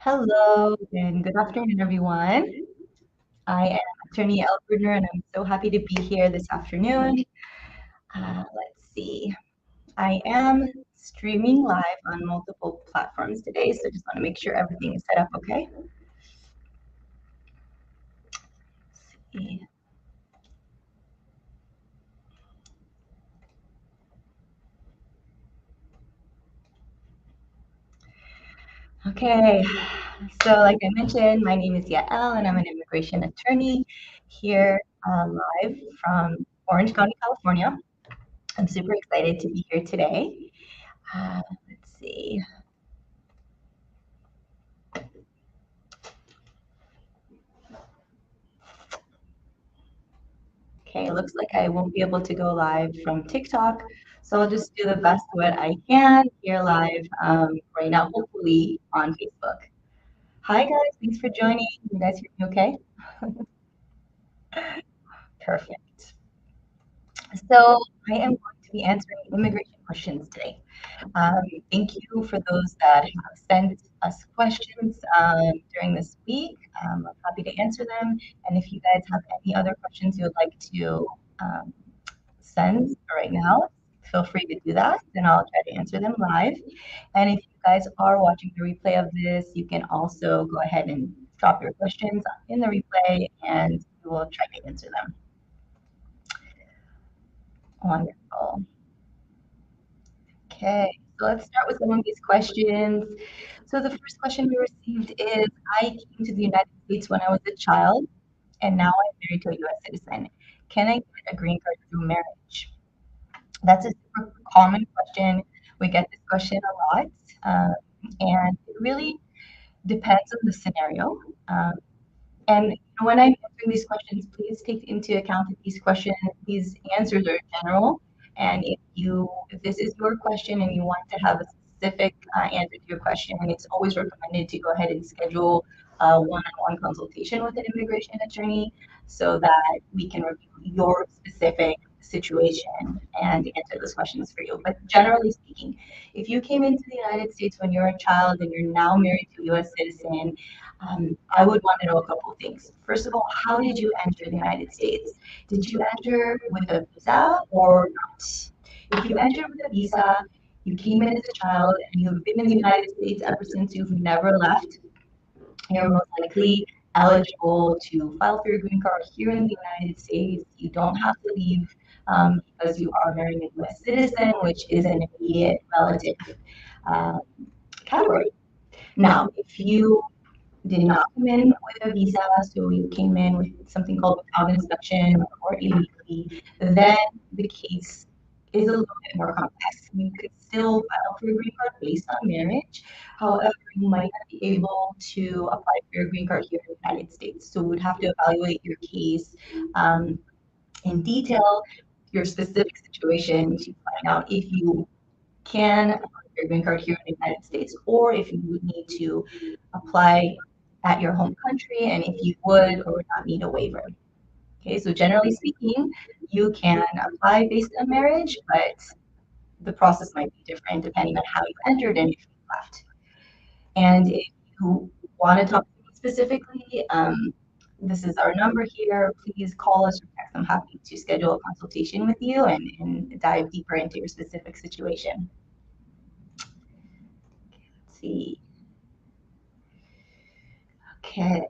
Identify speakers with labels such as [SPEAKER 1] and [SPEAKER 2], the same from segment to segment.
[SPEAKER 1] Hello and good afternoon, everyone. I am attorney Yael Brudner, and I'm so happy to be here this afternoon. Let's see. I am streaming live on multiple platforms today, so just want to make sure everything is set up okay. Let's see. Okay, so like I mentioned, my name is Yael, and I'm an immigration attorney here live from Orange County, California. I'm super excited to be here today. Let's see. Okay, it looks like I won't be able to go live from TikTok, so I'll just do the best what I can here live right now, hopefully on Facebook. Hi guys, thanks for joining. You guys hear me okay? Perfect. So I am going to be answering immigration questions today. Um, Thank you for those that have sent us questions during this week. I'm happy to answer them. And if you guys have any other questions you would like to um, send right now, feel free to do that. Then I'll try to answer them live. And if you guys are watching the replay of this, you can also go ahead and drop your questions in the replay and we will try to answer them. Wonderful. Okay, so let's start with some of these questions. So the first question we received is, I came to the United States when I was a child, and now I'm married to a U.S. citizen. Can I get a green card through marriage? That's a super common question. We get this question a lot, um, and it really depends on the scenario. And when I'm answering these questions, please take into account that these answers are general. And if this is your question and you want to have a specific answer to your question, it's always recommended to go ahead and schedule a one-on-one consultation with an immigration attorney so that we can review your specific situation and answer those questions for you. But generally speaking, if you came into the United States when you're a child and you're now married to a U.S. citizen, I would want to know a couple of things. First of all, how did you enter the United States? Did you enter with a visa or not? If you entered with a visa, you came in as a child, and you've been in the United States ever since, you've never left, you're most likely eligible to file for your green card here in the United States. You don't have to leave because you are marrying a U.S. citizen, which is an immediate relative uh, category. Now, if you did not come in with a visa, so you came in with something called without inspection or illegally, then the case is a little bit more complex. You could still file for a green card based on marriage. However, you might not be able to apply for your green card here in the United States. So we would have to evaluate your case um, in detail, your specific situation to find out if you can apply for your green card here in the United States or if you would need to apply at your home country and if you would or would not need a waiver. Okay, so generally speaking, you can apply based on marriage, but the process might be different depending on how you entered and if you left. And if you want to talk to me specifically, this is our number here. Please call us or text. I'm happy to schedule a consultation with you and dive deeper into your specific situation. Let's see. Okay.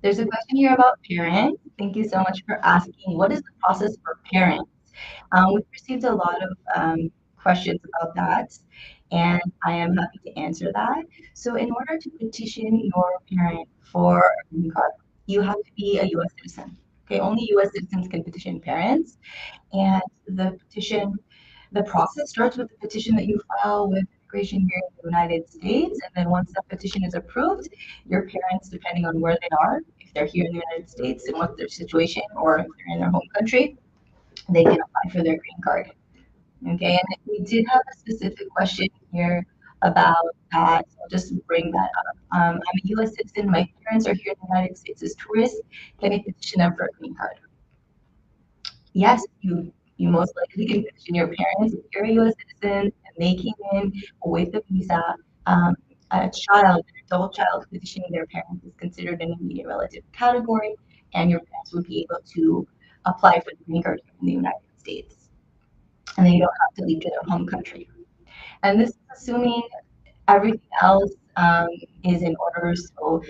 [SPEAKER 1] There's a question here about parents. Thank you so much for asking. What is the process for parents? We've received a lot of questions about that, and I am happy to answer that. So, in order to petition your parent for a green card, you have to be a U.S. citizen. Okay, only U.S. citizens can petition parents, and the process starts with the petition that you file with immigration here in the United States, and then once that petition is approved, your parents, depending on where they are, if they're here in the United States and what their situation, or if they're in their home country, they can apply for their green card. Okay, and we did have a specific question here about that. So I'll just bring that up. I'm a U.S. citizen. My parents are here in the United States as tourists. Can I petition them for a green card? Yes, you most likely can petition your parents if you're a U.S. citizen and they came in with a visa. Um, a child, an adult child petitioning their parents is considered an immediate relative category, and your parents would be able to apply for the green card here in the United States, and they don't have to leave to their home country. And this is assuming everything else is in order. So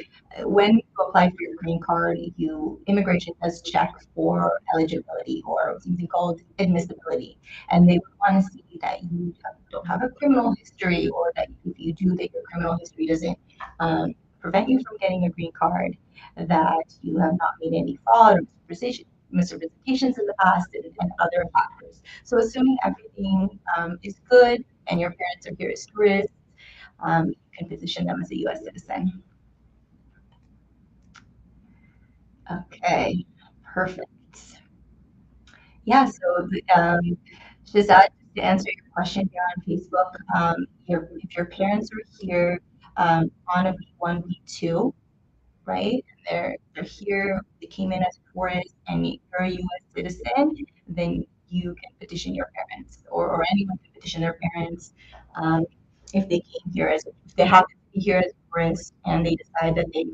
[SPEAKER 1] when you apply for your green card, you immigration does check for eligibility or something called admissibility, and they would want to see that you don't have a criminal history, or that if you do, that your criminal history doesn't prevent you from getting a green card, that you have not made any fraud or misrepresentations in the past, and other factors. So assuming everything is good and your parents are here as tourists, you can position them as a U.S. citizen. Okay, perfect. Yeah, so Shazad, to answer your question here on Facebook, if your parents are here on a B1, B2, right? They're here, they came in as tourists, and you're a U.S. citizen, then you can petition your parents, or anyone can petition their parents if they came here if they happen to be here as tourists and they decide that they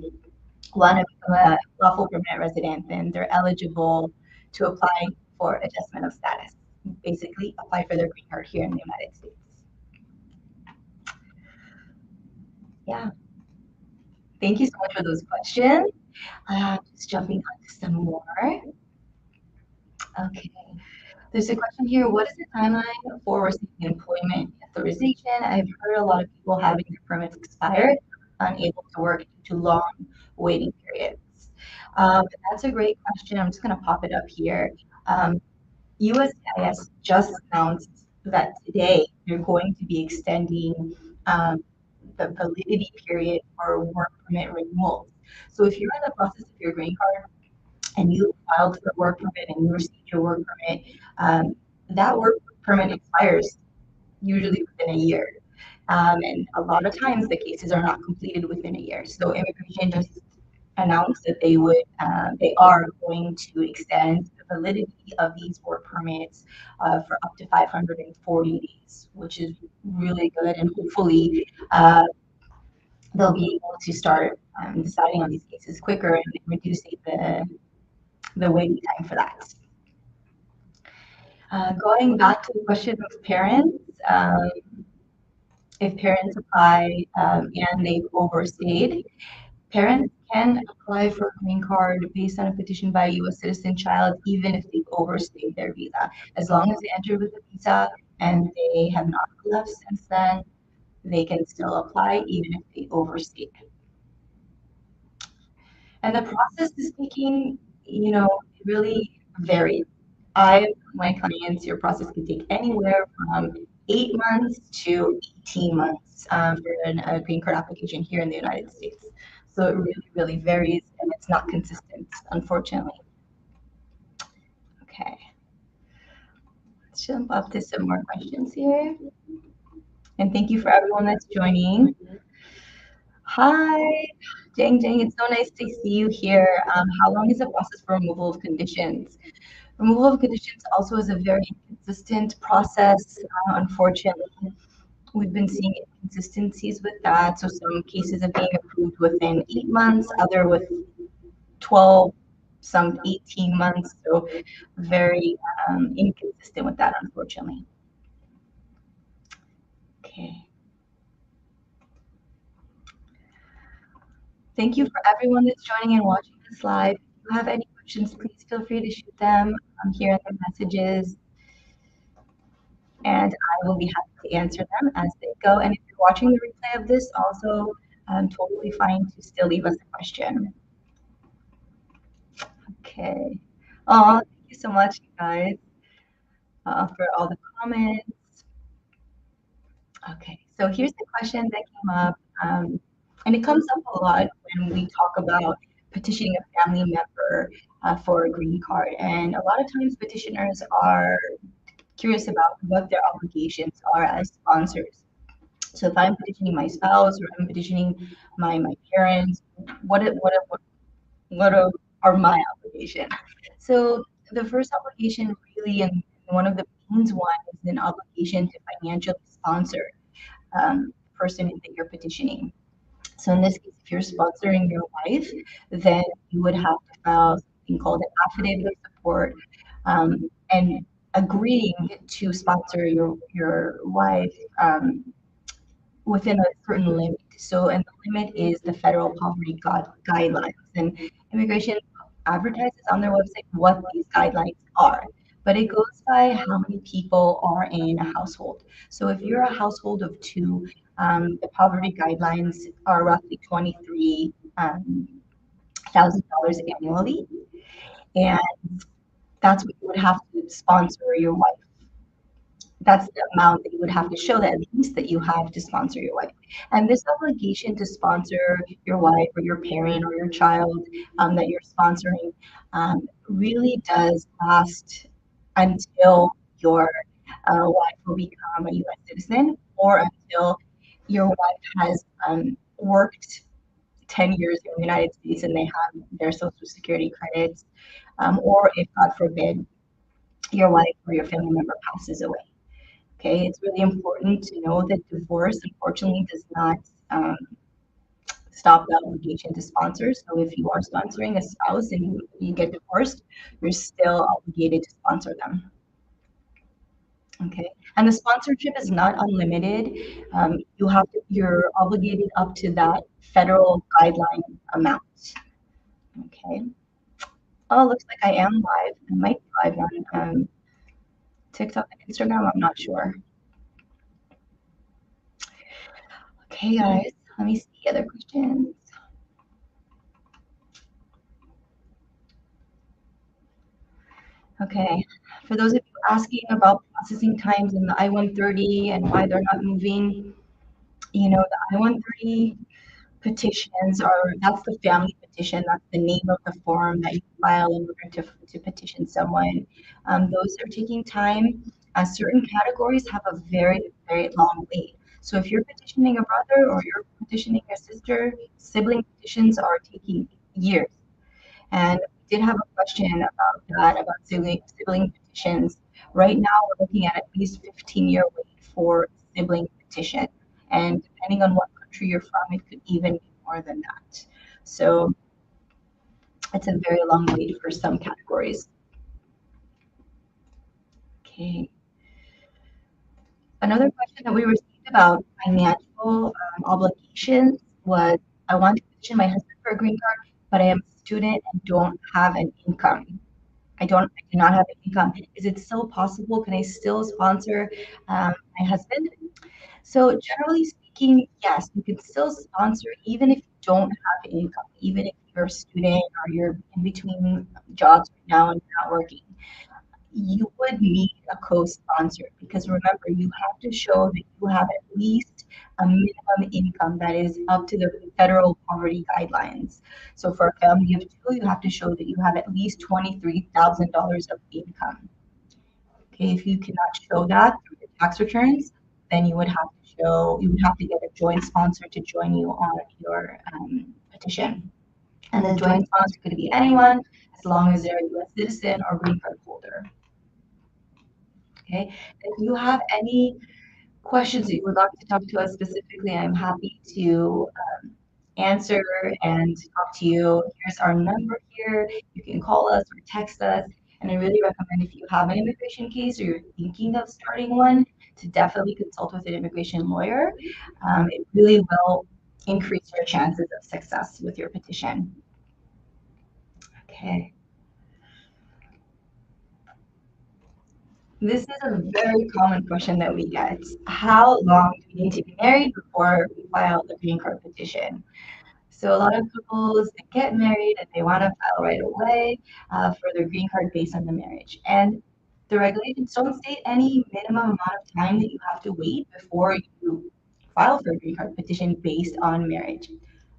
[SPEAKER 1] want to become a lawful permanent resident, then they're eligible to apply for adjustment of status. Basically, apply for their green card here in the United States. Yeah, thank you so much for those questions. Just jumping on to some more. Okay. There's a question here. What is the timeline for receiving employment authorization? I've heard a lot of people having their permits expired, unable to work due to long waiting periods. That's a great question. I'm just going to pop it up here. USCIS just announced that today they're going to be extending the validity period for work permit renewals. So if you're in the process of your green card and you filed for work permit and you received your work permit, that work permit expires usually within a year. And a lot of times the cases are not completed within a year. So immigration just announced that they are going to extend the validity of these work permits for up to 540 days, which is really good. And hopefully they'll be able to start deciding on these cases quicker and reducing the waiting time for that. Going back to the question of parents, if parents apply and they've overstayed, parents can apply for a green card based on a petition by a U.S. citizen child, even if they've overstayed their visa. As long as they entered with a visa and they have not left since then, they can still apply even if they overstayed. And the process is taking, really varies. My clients, your process can take anywhere from 8 months to 18 months for a green card application here in the United States. So it really, really varies and it's not consistent, unfortunately. Okay, let's jump up to some more questions here. And thank you for everyone that's joining. Hi, Jang Jang, it's so nice to see you here. How long is the process for removal of conditions? Removal of conditions also is a very inconsistent process. Unfortunately, we've been seeing inconsistencies with that. So some cases are being approved within 8 months, other with 12, some 18 months. So very inconsistent with that, unfortunately. Okay. Thank you for everyone that's joining and watching this live. If you have any questions, please feel free to shoot them here in the messages, and I will be happy to answer them as they go. And if you're watching the replay of this, also totally fine to still leave us a question. Okay. Oh, thank you so much, guys, for all the comments. Okay, so here's the question that came up, and it comes up a lot when we talk about petitioning a family member for a green card. And a lot of times petitioners are curious about what their obligations are as sponsors. So if I'm petitioning my spouse or I'm petitioning my parents, what are my obligations? So the first obligation really, and one of the main ones, is an obligation to financially sponsor person that you're petitioning. So in this case, if you're sponsoring your wife, then you would have to file something called an affidavit of support, and agreeing to sponsor your wife within a certain limit. So, and the limit is the federal poverty guidelines. And immigration advertises on their website what these guidelines are. But it goes by how many people are in a household. So if you're a household of two, the poverty guidelines are roughly $23,000 annually, and that's what you would have to sponsor your wife. That's the amount that you would have to show that at least that you have to sponsor your wife. And this obligation to sponsor your wife or your parent or your child that you're sponsoring really does last until your wife will become a U.S. citizen, or until your wife has worked 10 years in the United States and they have their Social Security credits, or if, God forbid, your wife or your family member passes away. Okay, it's really important to know that divorce, unfortunately, does not stop the obligation to sponsor. So if you are sponsoring a spouse and you get divorced, you're still obligated to sponsor them. Okay, and the sponsorship is not unlimited. You're obligated up to that federal guideline amount. Okay. Oh, looks like I am live. I might be live on TikTok and Instagram. I'm not sure. Okay, guys, let me see other questions. Okay, for those of you asking about processing times in the I-130 and why they're not moving, the I-130 petitions are, that's the family petition, that's the name of the form that you file in order to petition someone. Those are taking time. Certain categories have a very, very long wait. So if you're petitioning a brother or you're petitioning a sister, sibling petitions are taking years. And we did have a question about that, about sibling petitions. Right now, we're looking at least 15-year wait for sibling petition. And depending on what country you're from, it could even be more than that. So it's a very long wait for some categories. Okay. Another question that we received about financial obligations was, I want to petition my husband for a green card, but I am a student and don't have an income. I do not have an income. Is it still possible? Can I still sponsor my husband? So generally speaking, yes, you can still sponsor even if you don't have an income, even if you're a student or you're in between jobs right now and you're not working. You would need a co-sponsor because remember, you have to show that you have at least a minimum income that is up to the federal poverty guidelines. So for a family of two, you have to show that you have at least $23,000 of income. Okay, if you cannot show that through your tax returns, then you would have to get a joint sponsor to join you on your petition. And the joint sponsor could be anyone as long as they're a U.S. citizen or green card holder. Okay, if you have any questions that you would like to talk to us specifically, I'm happy to answer and talk to you. Here's our number here. You can call us or text us. And I really recommend, if you have an immigration case or you're thinking of starting one, to definitely consult with an immigration lawyer. It really will increase your chances of success with your petition. Okay. This is a very common question that we get. How long do we need to be married before we file the green card petition? So a lot of couples, they get married and they want to file right away for their green card based on the marriage. And the regulations don't state any minimum amount of time that you have to wait before you file for a green card petition based on marriage.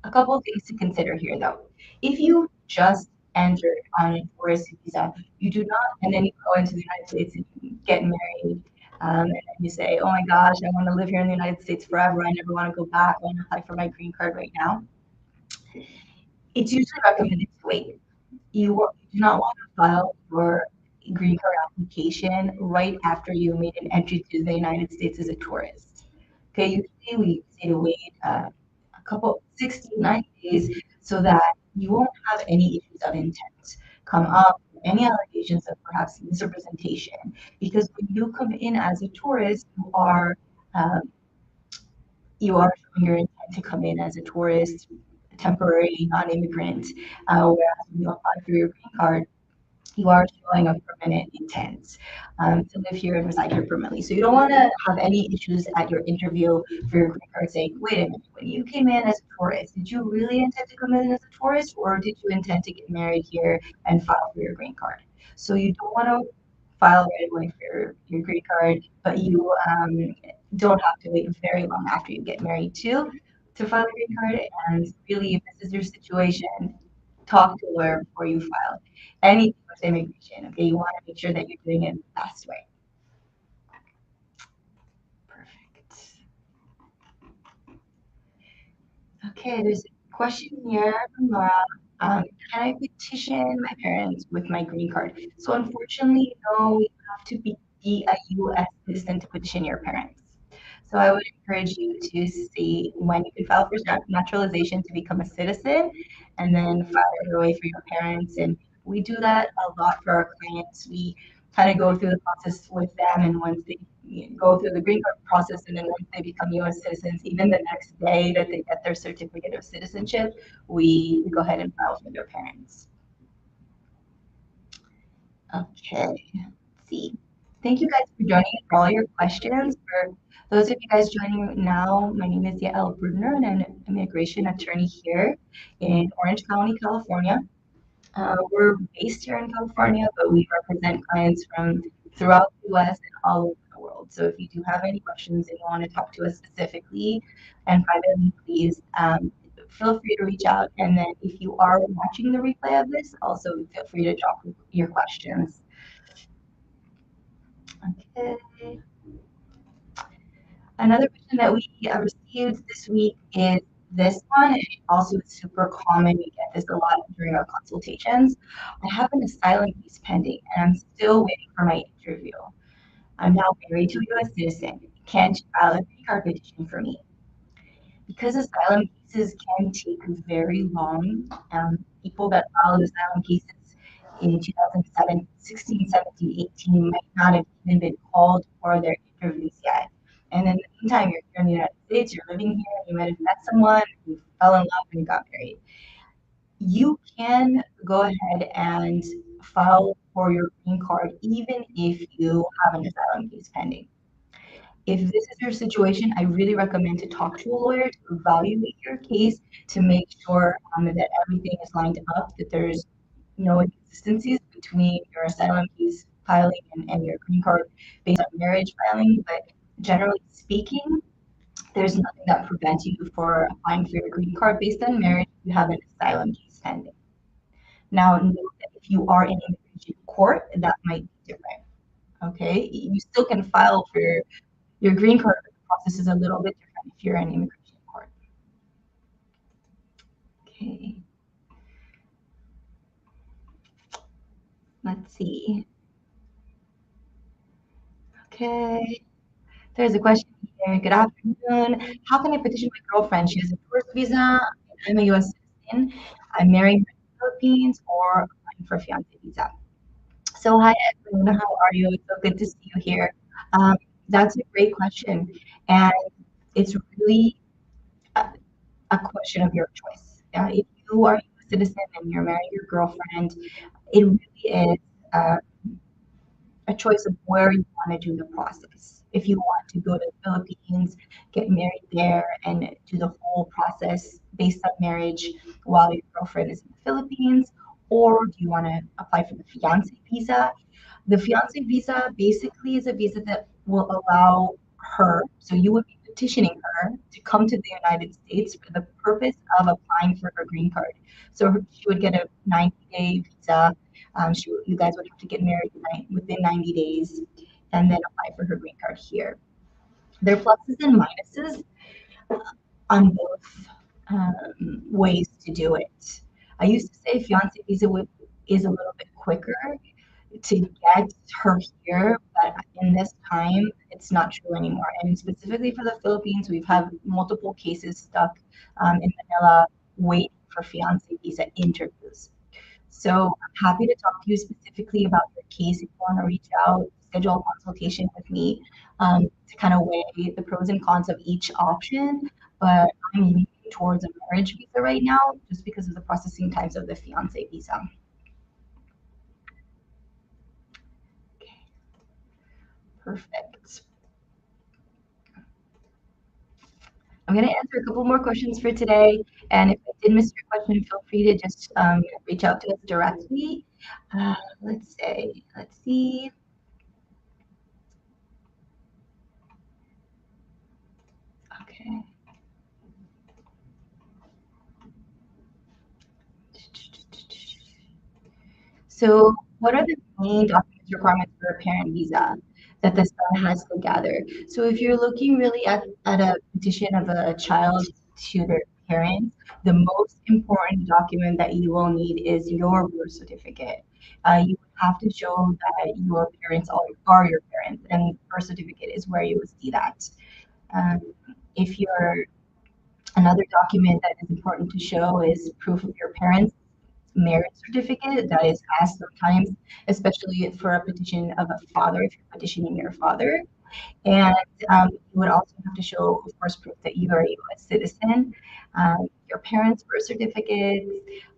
[SPEAKER 1] A couple of things to consider here, though. If you just entered on a tourist visa, you do not, and then you go into the United States and you get married, and then you say, "Oh my gosh, I want to live here in the United States forever. I never want to go back. I want to apply for my green card right now." It's usually recommended to wait. You do not want to file your green card application right after you made an entry to the United States as a tourist. Okay, usually we say to wait a couple 60, 90 days so that you won't have any issues of intent come up, any allegations of perhaps misrepresentation. Because when you come in as a tourist, um, you are showing your intent to come in as a tourist, temporary, non-immigrant, whereas when you apply for your green card, you are showing a permanent intent to live here and reside here permanently. So you don't want to have any issues at your interview for your green card saying, wait a minute, when you came in as a tourist, did you really intend to come in as a tourist or did you intend to get married here and file for your green card? So you don't want to file right away for your green card, but you don't have to wait very long after you get married too to file a green card. And really, if this is your situation, talk to a lawyer before you file anything with immigration. Okay, you want to make sure that you're doing it the best way. Perfect. Okay, there's a question here from Laura. Um, can I petition my parents with my green card? So unfortunately, no, you have to be a U.S. citizen to petition your parents. So I would encourage you to see when you can file for naturalization to become a citizen and then file right away for your parents. And we do that a lot for our clients. We kind of go through the process with them, and once they go through the green card process, and then once they become U.S. citizens, even the next day that they get their certificate of citizenship, we go ahead and file for their parents. Okay, let's see. Thank you guys for joining for all your questions. For those of you guys joining now, my name is Yael Brudner, and I'm an immigration attorney here in Orange County, California. We're based here in California, but we represent clients from throughout the US and all over the world. So if you do have any questions and you want to talk to us specifically and privately, please feel free to reach out. And then if you are watching the replay of this, also feel free to drop your questions. Okay. Another question that we received this week is this one. And also, it's super common. We get this a lot during our consultations. I have an asylum case pending, and I'm still waiting for my interview. I'm now married to a U.S. citizen. Can't you file a green card petition for me? Because asylum cases can take very long. People that filed asylum cases in 2007, 16, 17, 18 might not have even been called for their interviews yet. And in the meantime, you're here in the United States, you're living here, you might have met someone, you fell in love, and you got married. You can go ahead and file for your green card even if you have an asylum case pending. If this is your situation, I really recommend to talk to a lawyer to evaluate your case to make sure that everything is lined up, that there's no inconsistencies between your asylum case filing and your green card based on marriage filing. But generally speaking, there's nothing that prevents you for applying for your green card based on marriage if you have an asylum case pending. Now, note that if you are in immigration court, that might be different. Okay, you still can file for your green card process is a little bit different if you're in immigration court. Okay, let's see. Okay, there's a question here. Good afternoon. How can I petition my girlfriend? She has a tourist visa. I'm a U.S. citizen. I'm married in the Philippines or applying for a fiance visa. So hi, Edwin. How are you? It's so good to see you here. Um, that's a great question, and it's really a question of your choice. If you are a citizen and you're marrying your girlfriend, it really is uh, a choice of where you want to do the process. If you want to go to the Philippines, get married there, and do the whole process based on marriage while your girlfriend is in the Philippines, or do you want to apply for the fiance visa? The fiance visa basically is a visa that will allow her, so you would be petitioning her to come to the United States for the purpose of applying for her green card. So she would get a 90-day visa. You guys would have to get married within 90 days and then apply for her green card here. There are pluses and minuses on both ways to do it. I used to say fiance visa is a little bit quicker. to get her here, but in this time, it's not true anymore. And specifically for the Philippines, we've had multiple cases stuck in Manila waiting for fiance visa interviews. So I'm happy to talk to you specifically about your case if you want to reach out, schedule a consultation with me to kind of weigh the pros and cons of each option. But I'm leaning towards a marriage visa right now just because of the processing times of the fiance visa. Okay, perfect. I'm going to answer a couple more questions for today. And if I did miss your question, feel free to just reach out to us directly. Let's see. Okay. So, what are the main documents requirements for a parent visa that the son has to gather? So, if you're looking really at a petition of a child to their parents, the most important document that you will need is your birth certificate. You have to show that your parents are your parents, and birth certificate is where you will see that. Um, if you're Another document that is important to show is proof of your parents' marriage certificate. That is asked sometimes, especially for a petition of a father, if you're petitioning your father. And you would also have to show, of course, proof that you are a U.S. citizen, your parents' birth certificates,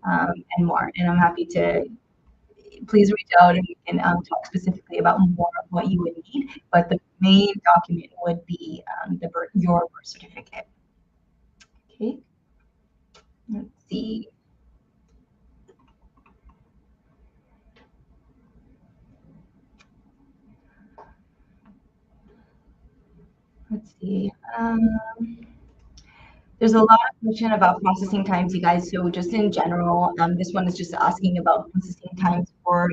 [SPEAKER 1] and more. And I'm happy to please reach out and we can talk specifically about more of what you would need. But the main document would be your birth certificate. Okay, let's see. Let's see. There's a lot of question about processing times, you guys. So just in general, this one is just asking about processing times for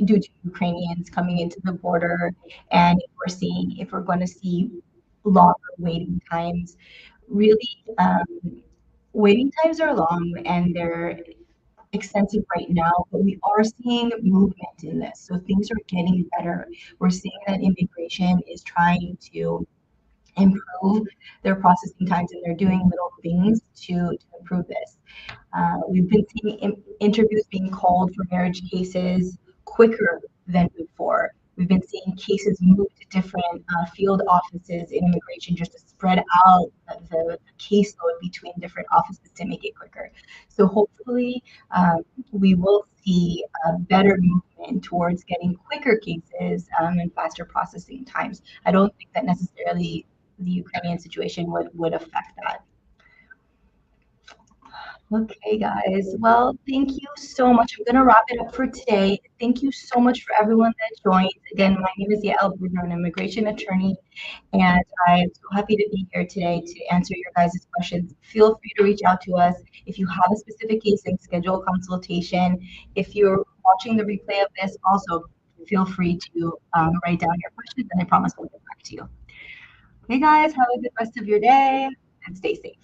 [SPEAKER 1] due to Ukrainians coming into the border, and if we're going to see longer waiting times. Really, waiting times are long and they're extensive right now, but we are seeing movement in this. So things are getting better. We're seeing that immigration is trying to improve their processing times and they're doing little things to improve this. We've been seeing interviews being called for marriage cases quicker than before. We've been seeing cases move to different field offices in immigration just to spread out the caseload between different offices to make it quicker. So hopefully we will see a better movement towards getting quicker cases and faster processing times. I don't think that necessarily the Ukrainian situation would affect that. Okay, guys. Well, thank you so much. I'm going to wrap it up for today. Thank you so much for everyone that joined. Again, my name is Yael Brudner, an immigration attorney, and I'm so happy to be here today to answer your guys' questions. Feel free to reach out to us if you have a specific case and schedule a consultation. If you're watching the replay of this, also feel free to write down your questions, and I promise we'll get back to you. Okay, guys, have a good rest of your day and stay safe.